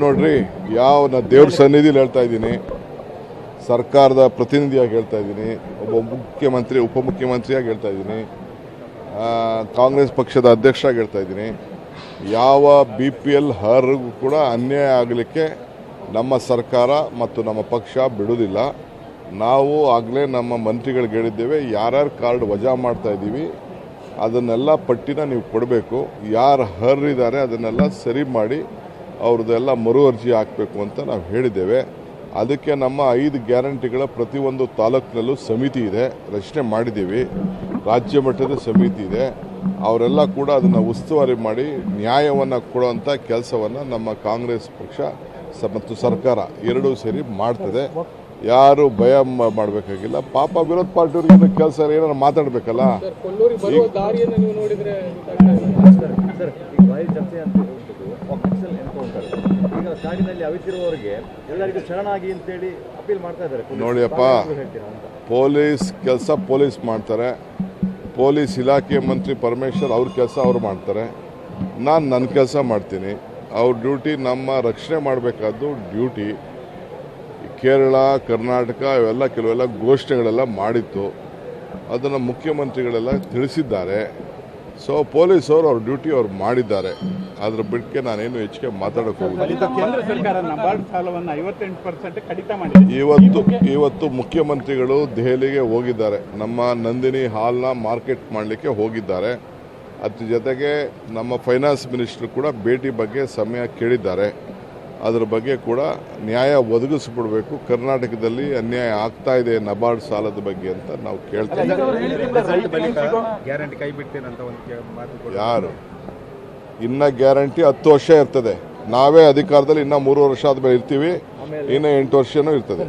ನೋಡ್ರಿ ಯಾವ ದೇವ್ರ ಸನ್ನಿಧಿಲಿ ಹೇಳ್ತಾ ಇದ್ದೀನಿ, ಸರ್ಕಾರದ ಪ್ರತಿನಿಧಿಯಾಗಿ ಹೇಳ್ತಾ ಇದ್ದೀನಿ, ಒಬ್ಬ ಮುಖ್ಯಮಂತ್ರಿ ಉಪಮುಖ್ಯಮಂತ್ರಿಯಾಗಿ ಹೇಳ್ತಾ ಇದ್ದೀನಿ, ಕಾಂಗ್ರೆಸ್ ಪಕ್ಷದ ಅಧ್ಯಕ್ಷರಾಗಿ ಹೇಳ್ತಾ ಇದ್ದೀನಿ. ಯಾವ BPL ಅರ್ಹರಿಗೂ ಕೂಡ ಅನ್ಯಾಯ ಆಗಲಿಕ್ಕೆ ನಮ್ಮ ಸರ್ಕಾರ ಮತ್ತು ನಮ್ಮ ಪಕ್ಷ ಬಿಡುವುದಿಲ್ಲ. ನಾವು ಆಗಲೇ ನಮ್ಮ ಮಂತ್ರಿಗಳಿಗೆ ಹೇಳಿದ್ದೇವೆ, ಯಾರ್ಯಾರು ಕಾರ್ಡ್ ವಜಾ ಮಾಡ್ತಾ ಇದ್ದೀವಿ ಅದನ್ನೆಲ್ಲ ಪಟ್ಟಿನ ನೀವು ಕೊಡಬೇಕು, ಯಾರು ಅರ್ಹರಿದ್ದಾರೆ ಅದನ್ನೆಲ್ಲ ಸರಿ ಮಾಡಿ ಅವ್ರದ್ದೆಲ್ಲ ಮರು ಅರ್ಜಿ ಹಾಕಬೇಕು ಅಂತ ನಾವು ಹೇಳಿದ್ದೇವೆ. ಅದಕ್ಕೆ ನಮ್ಮ 5 ಗ್ಯಾರಂಟಿಗಳ ಪ್ರತಿಯೊಂದು ತಾಲೂಕಿನಲ್ಲೂ ಸಮಿತಿ ಇದೆ, ರಚನೆ ಮಾಡಿದ್ದೀವಿ. ರಾಜ್ಯ ಮಟ್ಟದ ಸಮಿತಿ ಇದೆ, ಅವರೆಲ್ಲ ಕೂಡ ಅದನ್ನು ಉಸ್ತುವಾರಿ ಮಾಡಿ ನ್ಯಾಯವನ್ನು ಕೊಡುವಂಥ ಕೆಲಸವನ್ನು ನಮ್ಮ ಕಾಂಗ್ರೆಸ್ ಪಕ್ಷ ಮತ್ತು ಸರ್ಕಾರ ಎರಡೂ ಸೇರಿ ಮಾಡ್ತದೆ. ಯಾರು ಭಯ ಮಾಡಬೇಕಾಗಿಲ್ಲ. ಪಾಪ ವಿರೋಧ ಪಾರ್ಟಿಯವ್ರಿಗೆ ಕೆಲಸ ಏನಾರು ಮಾತಾಡಬೇಕಲ್ಲ. ನೋಡಿಯಪ್ಪ, ಪೊಲೀಸ್ ಕೆಲಸ ಪೊಲೀಸ್ ಮಾಡ್ತಾರೆ, ಪೊಲೀಸ್ ಇಲಾಖೆ ಮಂತ್ರಿ ಪರಮೇಶ್ವರ್ ಅವ್ರ ಕೆಲಸ ಅವ್ರು ಮಾಡ್ತಾರೆ, ನಾನು ನನ್ನ ಕೆಲಸ ಮಾಡ್ತೀನಿ. ಅವ್ರ ಡ್ಯೂಟಿ ನಮ್ಮ ರಕ್ಷಣೆ ಮಾಡಬೇಕಾದ್ದು ಡ್ಯೂಟಿ. ಕೇರಳ, ಕರ್ನಾಟಕ ಇವೆಲ್ಲ ಕೆಲವೆಲ್ಲ ಘೋಷಣೆಗಳೆಲ್ಲ ಮಾಡಿತ್ತು, ಅದನ್ನು ಮುಖ್ಯಮಂತ್ರಿಗಳೆಲ್ಲ ತಿಳಿಸಿದ್ದಾರೆ. ಸೊ ಪೊಲೀಸವರು ಅವ್ರ ಡ್ಯೂಟಿ ಅವ್ರು ಮಾಡಿದ್ದಾರೆ. ಅದ್ರ ಬಿಟ್ಟಕ್ಕೆ ನಾನೇನು ಹೆಚ್ಚಿಗೆ ಮಾತಾಡೋಕೆ ಇವತ್ತು ಮುಖ್ಯಮಂತ್ರಿಗಳು ದೆಹಲಿಗೆ ಹೋಗಿದ್ದಾರೆ, ನಮ್ಮ ನಂದಿನಿ ಹಾಲ್ನ ಮಾರ್ಕೆಟ್ ಮಾಡಲಿಕ್ಕೆ ಹೋಗಿದ್ದಾರೆ. ಅದ್ರ ಜೊತೆಗೆ ನಮ್ಮ ಫೈನಾನ್ಸ್ ಮಿನಿಸ್ಟರ್ ಕೂಡ ಭೇಟಿ ಬಗ್ಗೆ ಸಮಯ ಕೇಳಿದ್ದಾರೆ. ಅದರ ಬಗ್ಗೆ ಕೂಡ ನ್ಯಾಯ ಒದಗಿಸಿಕೊಡ್ಬೇಕು. ಕರ್ನಾಟಕದಲ್ಲಿ ಅನ್ಯಾಯ ಆಗ್ತಾ ಇದೆ ನಬಾರ್ಡ್ ಸಾಲದ ಬಗ್ಗೆ ಅಂತ ನಾವು ಕೇಳ್ತೇವೆ. ಯಾರು ಇನ್ನ ಗ್ಯಾರಂಟಿ 10 ವರ್ಷ ಇರ್ತದೆ. ನಾವೇ ಅಧಿಕಾರದಲ್ಲಿ ಇನ್ನ 3 ವರ್ಷ ಆದ್ಮೇಲೆ ಇರ್ತೀವಿ, ಇನ್ನ 8 ವರ್ಷನೂ ಇರ್ತದೆ.